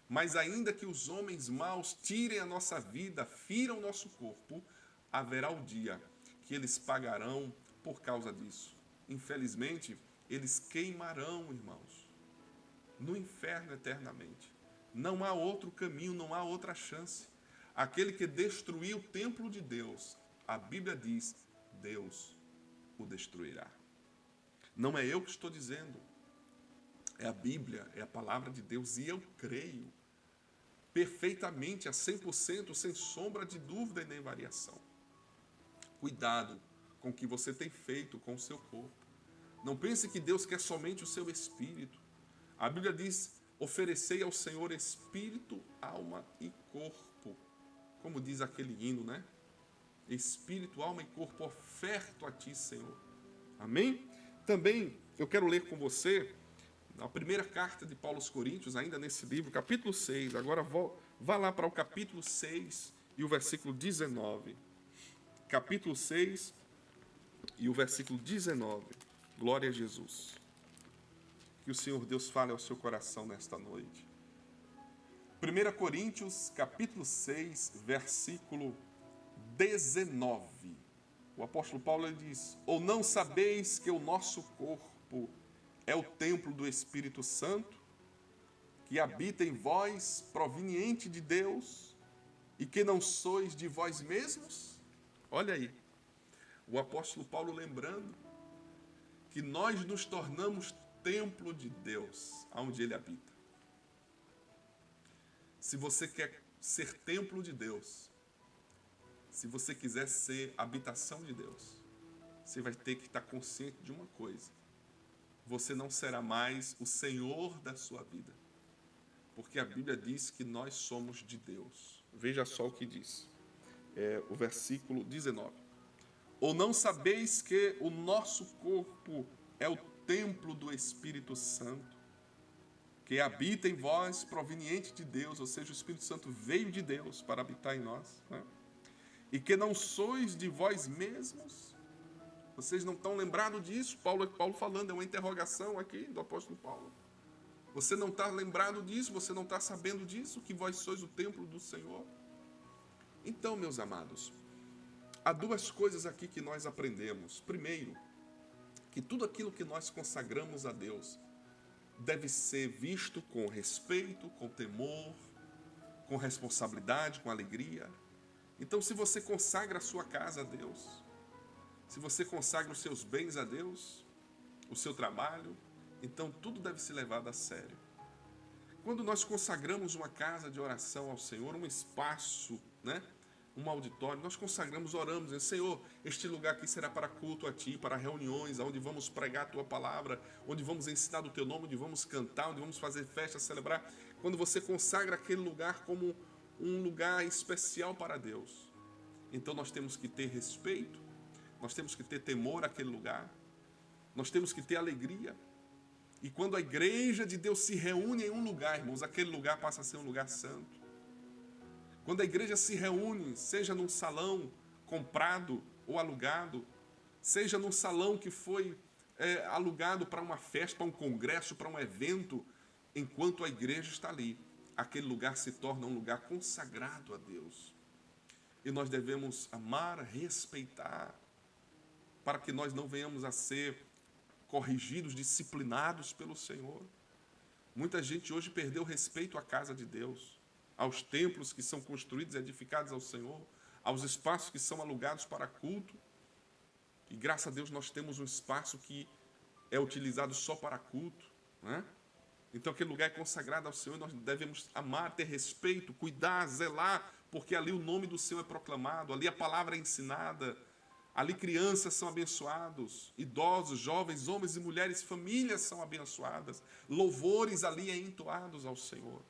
Mas ainda que os homens maus tirem a nossa vida, firam o nosso corpo, haverá o dia que eles pagarão por causa disso. infelizmente, eles queimarão, irmãos, no inferno eternamente. Não há outro caminho, não há outra chance. Aquele que destruiu o templo de Deus, a Bíblia diz, Deus o destruirá. Não é eu que estou dizendo, é a Bíblia, é a palavra de Deus, e eu creio perfeitamente, a 100%, sem sombra de dúvida e nem variação. Cuidado com o que você tem feito com o seu corpo. Não pense que Deus quer somente o seu espírito. A Bíblia diz, oferecei ao Senhor espírito, alma e corpo. Como diz aquele hino, né? Espírito, alma e corpo oferto a ti, Senhor. Amém? Também eu quero ler com você a primeira carta de Paulo aos Coríntios, ainda nesse livro, capítulo 6. Agora vá lá para o capítulo 6 e o versículo 19. Capítulo 6 e o versículo 19. Glória a Jesus. Que o Senhor Deus fale ao seu coração nesta noite. 1 Coríntios, capítulo 6, versículo 19. O apóstolo Paulo ele diz, ou não sabeis que o nosso corpo é o templo do Espírito Santo, que habita em vós, proveniente de Deus, e que não sois de vós mesmos? Olha aí, o apóstolo Paulo lembrando que nós nos tornamos templo de Deus, onde Ele habita. Se você quer ser templo de Deus, se você quiser ser habitação de Deus, você vai ter que estar consciente de uma coisa. Você não será mais o Senhor da sua vida, porque a Bíblia diz que nós somos de Deus. Veja só o que diz, o versículo 19. Ou não sabeis que o nosso corpo é o templo do Espírito Santo, que habita em vós, proveniente de Deus, ou seja, o Espírito Santo veio de Deus para habitar em nós, né? E que não sois de vós mesmos? Vocês não estão lembrados disso? Paulo falando, é uma interrogação aqui do apóstolo Paulo. Você não está lembrado disso? Você não está sabendo disso? Que vós sois o templo do Senhor? Então, meus amados, há duas coisas aqui que nós aprendemos. Primeiro, que tudo aquilo que nós consagramos a Deus deve ser visto com respeito, com temor, com responsabilidade, com alegria. Então, se você consagra a sua casa a Deus, se você consagra os seus bens a Deus, o seu trabalho, então tudo deve ser levado a sério. Quando nós consagramos uma casa de oração ao Senhor, um espaço, né? Um auditório, nós consagramos, oramos, dizendo, Senhor, este lugar aqui será para culto a Ti, para reuniões, onde vamos pregar a Tua palavra, onde vamos ensinar do Teu nome, onde vamos cantar, onde vamos fazer festa, celebrar. Quando você consagra aquele lugar como um lugar especial para Deus, então nós temos que ter respeito, nós temos que ter temor àquele lugar, nós temos que ter alegria. E quando a igreja de Deus se reúne em um lugar, irmãos, aquele lugar passa a ser um lugar santo. Quando a igreja se reúne, seja num salão comprado ou alugado, seja num salão que foi alugado para uma festa, para um congresso, para um evento, enquanto a igreja está ali, aquele lugar se torna um lugar consagrado a Deus. E nós devemos amar, respeitar, para que nós não venhamos a ser corrigidos, disciplinados pelo Senhor. Muita gente hoje perdeu respeito à casa de Deus, aos templos que são construídos e edificados ao Senhor, aos espaços que são alugados para culto. E graças a Deus nós temos um espaço que é utilizado só para culto, né? Então aquele lugar é consagrado ao Senhor, nós devemos amar, ter respeito, cuidar, zelar, porque ali o nome do Senhor é proclamado, ali a palavra é ensinada, ali crianças são abençoados, idosos, jovens, homens e mulheres, famílias são abençoadas, louvores ali é entoados ao Senhor.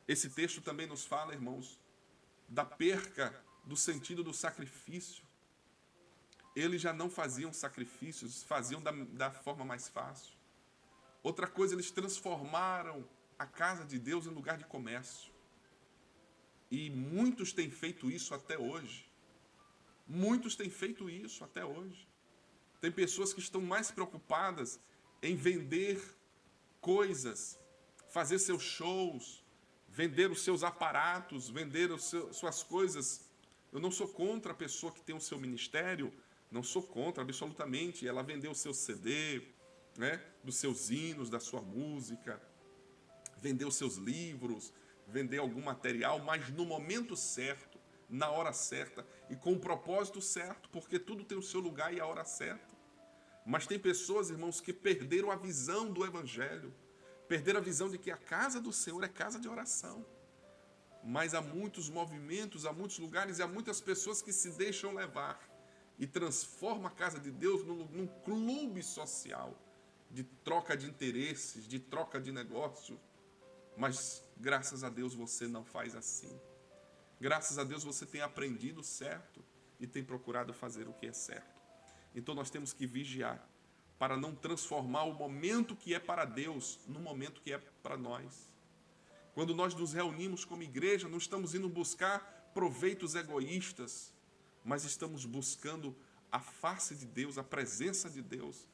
Esse texto também nos fala, irmãos, da perca do sentido do sacrifício. Eles já não faziam sacrifícios, faziam da forma mais fácil. Outra coisa, eles transformaram a casa de Deus em lugar de comércio. E muitos têm feito isso até hoje. Muitos têm feito isso até hoje. Tem pessoas que estão mais preocupadas em vender coisas, fazer seus shows, vender os seus aparatos, vender suas coisas. Eu não sou contra a pessoa que tem o seu ministério, Não sou contra, absolutamente. Ela vendeu o seu CD, né, dos seus hinos, da sua música, vendeu seus livros, vender algum material, mas no momento certo, na hora certa e com o propósito certo, porque tudo tem o seu lugar e a hora certa. Mas tem pessoas, irmãos, que perderam a visão do Evangelho, perderam a visão de que a casa do Senhor é casa de oração. Mas há muitos movimentos, há muitos lugares e há muitas pessoas que se deixam levar e transformam a casa de Deus num clube social de troca de interesses, de troca de negócios. Mas graças a Deus você não faz assim. Graças a Deus você tem aprendido certo e tem procurado fazer o que é certo. Então nós temos que vigiar para não transformar o momento que é para Deus no momento que é para nós. Quando nós nos reunimos como igreja, não estamos indo buscar proveitos egoístas, mas estamos buscando a face de Deus, a presença de Deus.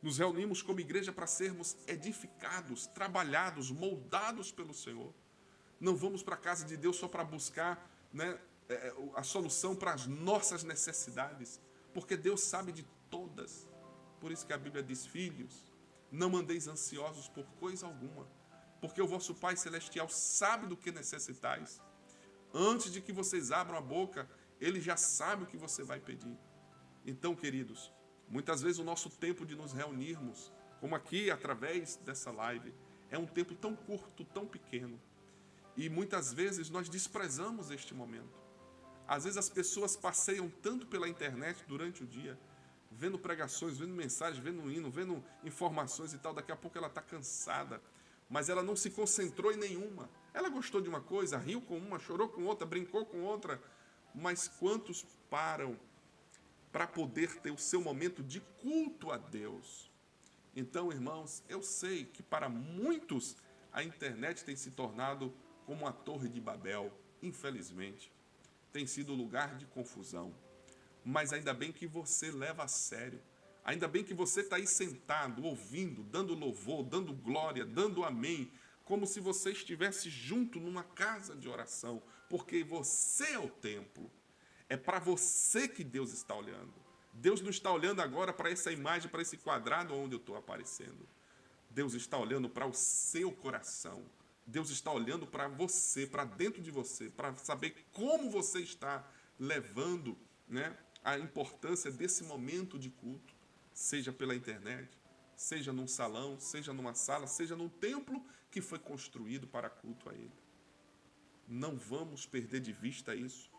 Nos reunimos como igreja para sermos edificados, trabalhados, moldados pelo Senhor. Não vamos para a casa de Deus só para buscar, né, a solução para as nossas necessidades, porque Deus sabe de todas. Por isso que a Bíblia diz: filhos, não andeis ansiosos por coisa alguma, porque o vosso Pai Celestial sabe do que necessitais. Antes de que vocês abram a boca, Ele já sabe o que você vai pedir. Então, queridos, muitas vezes o nosso tempo de nos reunirmos, como aqui através dessa live, é um tempo tão curto, tão pequeno. E muitas vezes nós desprezamos este momento. Às vezes as pessoas passeiam tanto pela internet durante o dia, vendo pregações, vendo mensagens, vendo hino, vendo informações e tal. Daqui a pouco ela está cansada, mas ela não se concentrou em nenhuma. Ela gostou de uma coisa, riu com uma, chorou com outra, brincou com outra. Mas quantos param para poder ter o seu momento de culto a Deus? Então, irmãos, eu sei que para muitos a internet tem se tornado como uma torre de Babel, infelizmente. Tem sido lugar de confusão. Mas ainda bem que você leva a sério. Ainda bem que você está aí sentado, ouvindo, dando louvor, dando glória, dando amém, como se você estivesse junto numa casa de oração, porque você é o templo. É para você que Deus está olhando. Deus não está olhando agora para essa imagem, para esse quadrado onde eu estou aparecendo. Deus está olhando para o seu coração. Deus está olhando para você, para dentro de você, para saber como você está levando, né, a importância desse momento de culto, seja pela internet, seja num salão, seja numa sala, seja num templo que foi construído para culto a Ele. Não vamos perder de vista isso.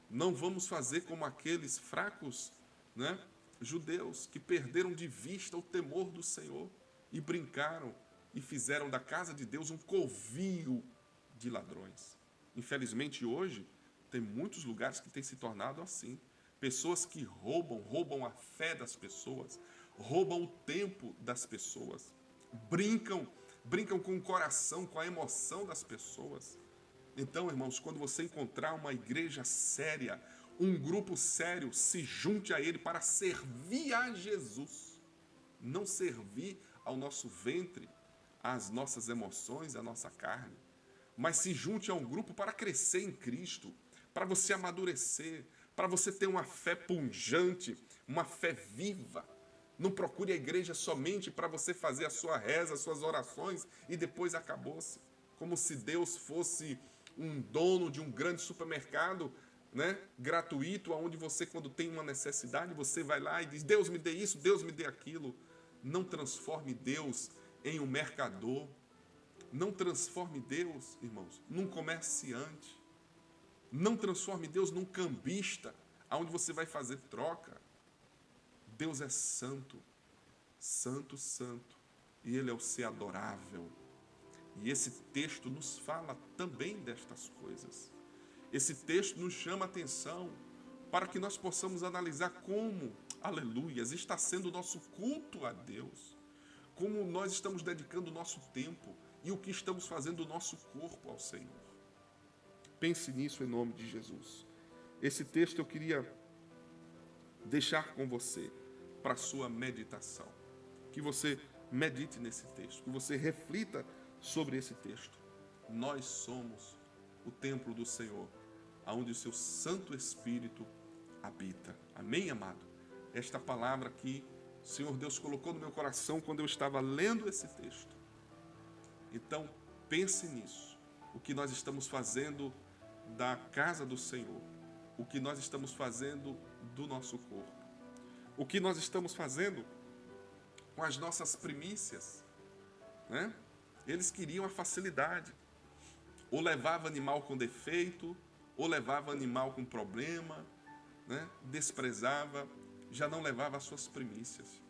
Não vamos fazer como aqueles fracos, né, judeus que perderam de vista o temor do Senhor e brincaram e fizeram da casa de Deus um covil de ladrões. Infelizmente, hoje, tem muitos lugares que têm se tornado assim. Pessoas que roubam a fé das pessoas, roubam o tempo das pessoas, brincam com o coração, com a emoção das pessoas. Então, irmãos, quando você encontrar uma igreja séria, um grupo sério, se junte a ele para servir a Jesus. Não servir ao nosso ventre, às nossas emoções, à nossa carne. Mas se junte a um grupo para crescer em Cristo, para você amadurecer, para você ter uma fé pujante, uma fé viva. Não procure a igreja somente para você fazer a sua reza, as suas orações e depois acabou-se. Como se Deus fosse um dono de um grande supermercado, né, gratuito, onde você, quando tem uma necessidade, você vai lá e diz: Deus me dê isso, Deus me dê aquilo. Não transforme Deus em um mercador. Não transforme Deus, irmãos, num comerciante. Não transforme Deus num cambista, onde você vai fazer troca. Deus é santo, santo, santo, e Ele é o ser adorável. E esse texto nos fala também destas coisas. Esse texto nos chama a atenção para que nós possamos analisar como, aleluias, está sendo o nosso culto a Deus, como nós estamos dedicando o nosso tempo e o que estamos fazendo o nosso corpo ao Senhor. Pense nisso em nome de Jesus. Esse texto eu queria deixar com você para a sua meditação. Que você medite nesse texto, que você reflita sobre esse texto. Nós somos o templo do Senhor, onde o seu Santo Espírito habita. Amém, amado? esta palavra que o Senhor Deus colocou no meu coração quando eu estava lendo esse texto. Então, pense nisso. O que nós estamos fazendo da casa do Senhor. O que nós estamos fazendo do nosso corpo. O que nós estamos fazendo com as nossas primícias, né? Eles queriam a facilidade. Ou levava animal com defeito, ou levava animal com problema, né? Desprezava, já não levava as suas primícias.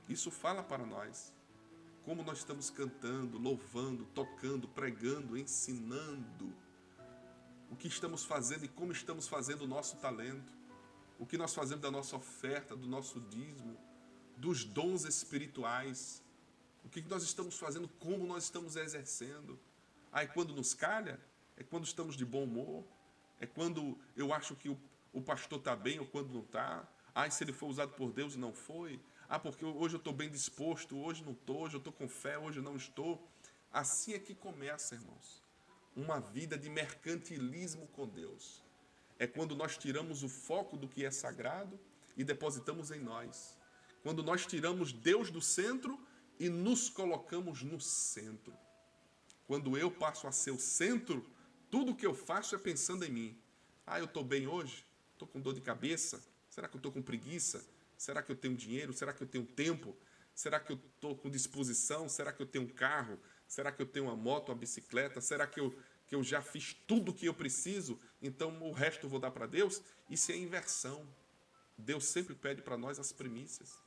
Isso fala para nós como nós estamos cantando, louvando, tocando, pregando, ensinando, o que estamos fazendo e como estamos fazendo o nosso talento, o que nós fazemos da nossa oferta, do nosso dízimo, dos dons espirituais, o que nós estamos fazendo, como nós estamos exercendo. Aí quando nos calha, é quando estamos de bom humor, é quando eu acho que o pastor está bem ou quando não está. Se ele foi usado por Deus e não foi. Porque hoje eu estou bem disposto, hoje não estou, hoje eu estou com fé, hoje não estou. Assim é que começa, irmãos, uma vida de mercantilismo com Deus. É quando nós tiramos o foco do que é sagrado e depositamos em nós. Quando nós tiramos Deus do centro e nos colocamos no centro. Quando eu passo a ser o centro, tudo que eu faço é pensando em mim. Eu estou bem hoje? Estou com dor de cabeça? Será que eu estou com preguiça? Será que eu tenho dinheiro? Será que eu tenho tempo? Será que eu estou com disposição? Será que eu tenho um carro? Será que eu tenho uma moto, uma bicicleta? Será que eu já fiz tudo o que eu preciso? Então o resto eu vou dar para Deus? Isso é inversão. Deus sempre pede para nós as primícias.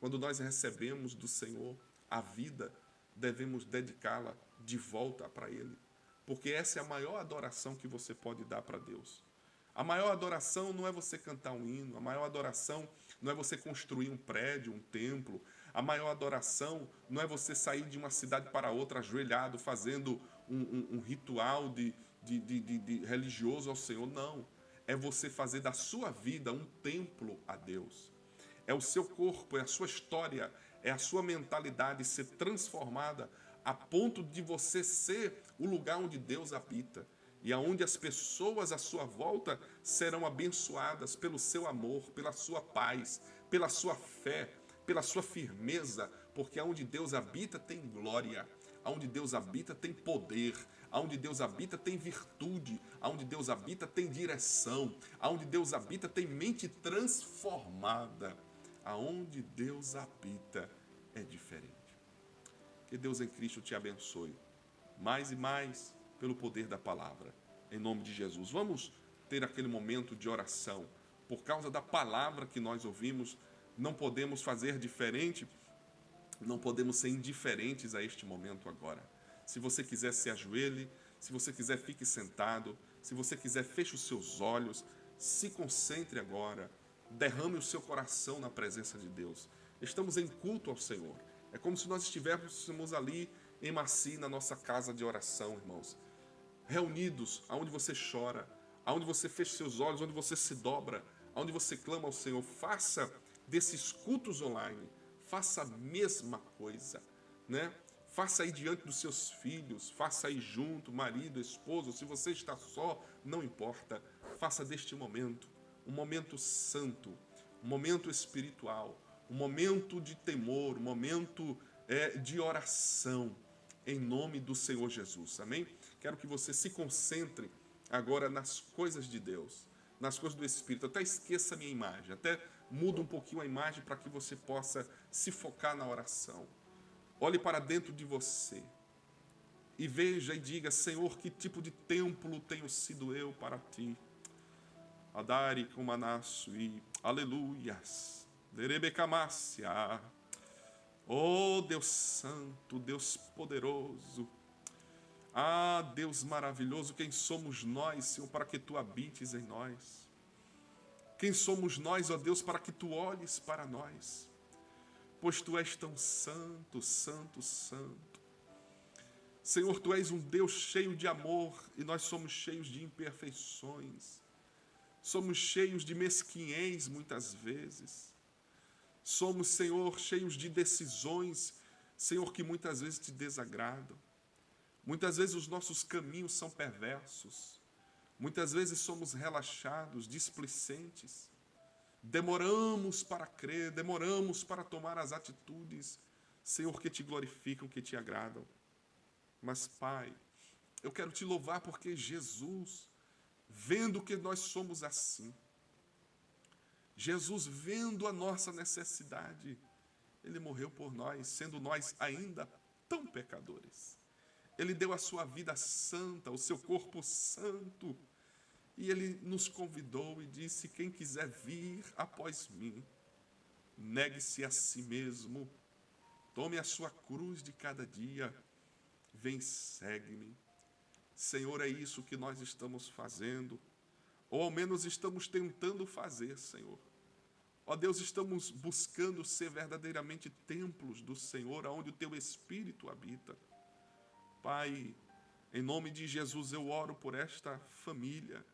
Quando nós recebemos do Senhor a vida, devemos dedicá-la de volta para Ele. Porque essa é a maior adoração que você pode dar para Deus. A maior adoração não é você cantar um hino, a maior adoração não é você construir um prédio, um templo, a maior adoração não é você sair de uma cidade para outra ajoelhado, fazendo um ritual de religioso ao Senhor, não. É você fazer da sua vida um templo a Deus. É o seu corpo, é a sua história, é a sua mentalidade ser transformada a ponto de você ser o lugar onde Deus habita. E aonde as pessoas à sua volta serão abençoadas pelo seu amor, pela sua paz, pela sua fé, pela sua firmeza, porque aonde Deus habita tem glória, aonde Deus habita tem poder, aonde Deus habita tem virtude, aonde Deus habita tem direção, aonde Deus habita tem mente transformada, aonde Deus habita é diferente. Que Deus em Cristo te abençoe mais e mais pelo poder da palavra, em nome de Jesus. Vamos ter aquele momento de oração. Por causa da palavra que nós ouvimos, não podemos fazer diferente, não podemos ser indiferentes a este momento agora. Se você quiser, se ajoelhe, se você quiser, fique sentado, se você quiser, feche os seus olhos, se concentre agora, derrame o seu coração na presença de Deus. Estamos em culto ao Senhor. É como se nós estivéssemos ali em Maci, na nossa casa de oração, irmãos. Reunidos, aonde você chora, aonde você fecha seus olhos, onde você se dobra, aonde você clama ao Senhor. Faça desses cultos online, faça a mesma coisa, né? Faça aí diante dos seus filhos, faça aí junto, marido, esposo, se você está só, não importa. Faça deste momento um momento santo, um momento espiritual, um momento de temor, um momento de oração, em nome do Senhor Jesus, amém? Quero que você se concentre agora nas coisas de Deus, nas coisas do Espírito. Até esqueça a minha imagem, até muda um pouquinho a imagem para que você possa se focar na oração. Olhe para dentro de você e veja e diga: Senhor, que tipo de templo tenho sido eu para ti? Adari kumanasu e aleluias, derebecamácia. Oh, Deus Santo, Deus poderoso, Deus maravilhoso, quem somos nós, Senhor, para que Tu habites em nós? Quem somos nós, ó Deus, para que Tu olhes para nós? Pois Tu és tão santo, santo, santo. Senhor, Tu és um Deus cheio de amor e nós somos cheios de imperfeições. Somos cheios de mesquinhez muitas vezes. Somos, Senhor, cheios de decisões, Senhor, que muitas vezes Te desagradam. Muitas vezes os nossos caminhos são perversos. Muitas vezes somos relaxados, displicentes. demoramos para crer, demoramos para tomar as atitudes, Senhor, que te glorificam, que te agradam. Mas, Pai, eu quero te louvar porque Jesus, vendo que nós somos assim, Jesus vendo a nossa necessidade, ele morreu por nós, sendo nós ainda tão pecadores. Ele deu a sua vida santa, o seu corpo santo, e ele nos convidou e disse: quem quiser vir após mim, negue-se a si mesmo, tome a sua cruz de cada dia, vem, segue-me. Senhor, é isso que nós estamos fazendo, ou ao menos estamos tentando fazer, Senhor. Ó Deus, estamos buscando ser verdadeiramente templos do Senhor, onde o Teu Espírito habita. Pai, em nome de Jesus, eu oro por esta família,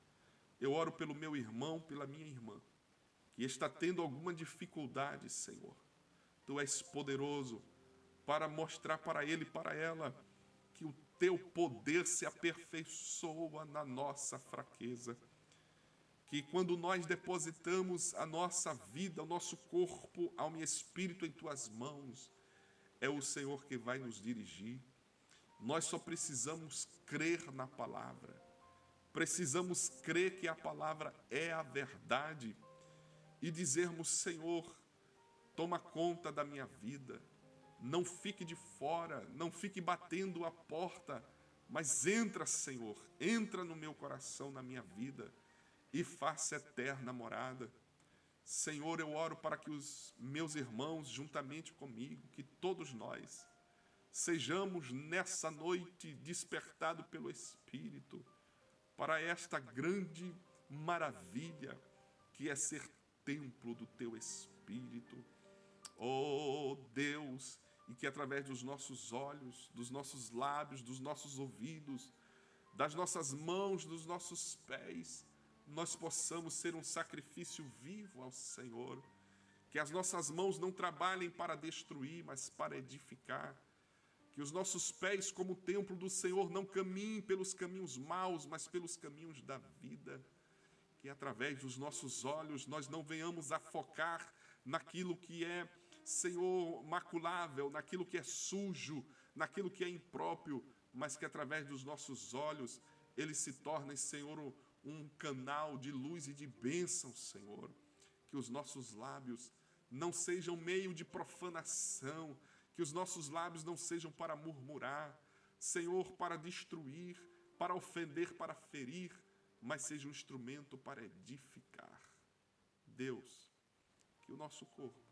eu oro pelo meu irmão, pela minha irmã, que está tendo alguma dificuldade, Senhor. Tu és poderoso para mostrar para ele e para ela que o Teu poder se aperfeiçoa na nossa fraqueza. Que quando nós depositamos a nossa vida, o nosso corpo, alma e espírito em Tuas mãos, é o Senhor que vai nos dirigir. Nós só precisamos crer na palavra. Precisamos crer que a palavra é a verdade e dizermos: Senhor, toma conta da minha vida. Não fique de fora, não fique batendo a porta, mas entra, Senhor, entra no meu coração, na minha vida, e faça eterna morada. Senhor, eu oro para que os meus irmãos, juntamente comigo, que todos nós, sejamos nessa noite despertados pelo Espírito, para esta grande maravilha, que é ser templo do Teu Espírito. Oh Deus, e que através dos nossos olhos, dos nossos lábios, dos nossos ouvidos, das nossas mãos, dos nossos pés, nós possamos ser um sacrifício vivo ao Senhor. Que as nossas mãos não trabalhem para destruir, mas para edificar. Que os nossos pés, como templo do Senhor, não caminhem pelos caminhos maus, mas pelos caminhos da vida. Que através dos nossos olhos nós não venhamos a focar naquilo que é, Senhor, maculável, naquilo que é sujo, naquilo que é impróprio, mas que através dos nossos olhos eles se tornem, Senhor, um canal de luz e de bênção, Senhor. Que os nossos lábios não sejam meio de profanação, que os nossos lábios não sejam para murmurar, Senhor, para destruir, para ofender, para ferir, mas seja um instrumento para edificar. Deus, que o nosso corpo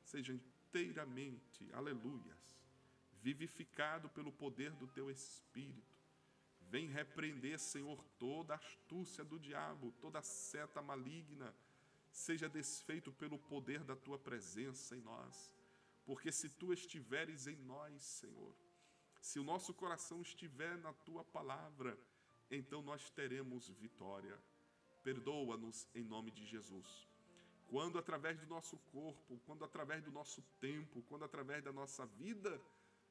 seja inteiramente, aleluias, vivificado pelo poder do Teu Espírito. Vem repreender, Senhor, toda a astúcia do diabo, toda a seta maligna, seja desfeito pelo poder da Tua presença em nós. Porque se Tu estiveres em nós, Senhor, se o nosso coração estiver na Tua palavra, então nós teremos vitória. Perdoa-nos em nome de Jesus. Quando através do nosso corpo, quando através do nosso tempo, quando através da nossa vida,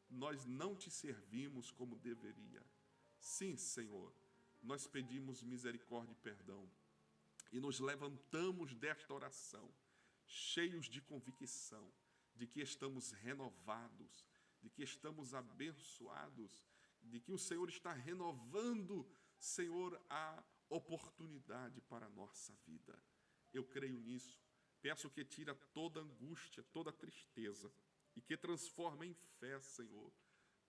nós não Te servimos como deveria. Sim, Senhor, nós pedimos misericórdia e perdão e nos levantamos desta oração, cheios de convicção, de que estamos renovados, de que estamos abençoados, de que o Senhor está renovando, Senhor, a oportunidade para a nossa vida. Eu creio nisso. Peço que tira toda angústia, toda tristeza e que transforma em fé, Senhor.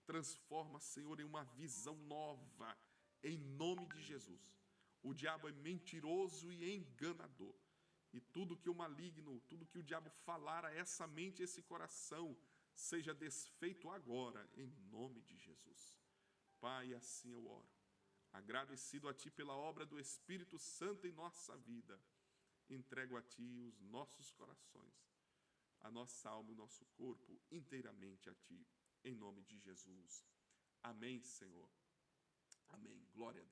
Transforma, Senhor, em uma visão nova, em nome de Jesus. O diabo é mentiroso e enganador. E tudo que o maligno, tudo que o diabo falar a essa mente, esse coração, seja desfeito agora, em nome de Jesus. Pai, assim eu oro. Agradecido a Ti pela obra do Espírito Santo em nossa vida, entrego a Ti os nossos corações, a nossa alma e o nosso corpo inteiramente a Ti, em nome de Jesus. Amém, Senhor. Amém. Glória a Deus.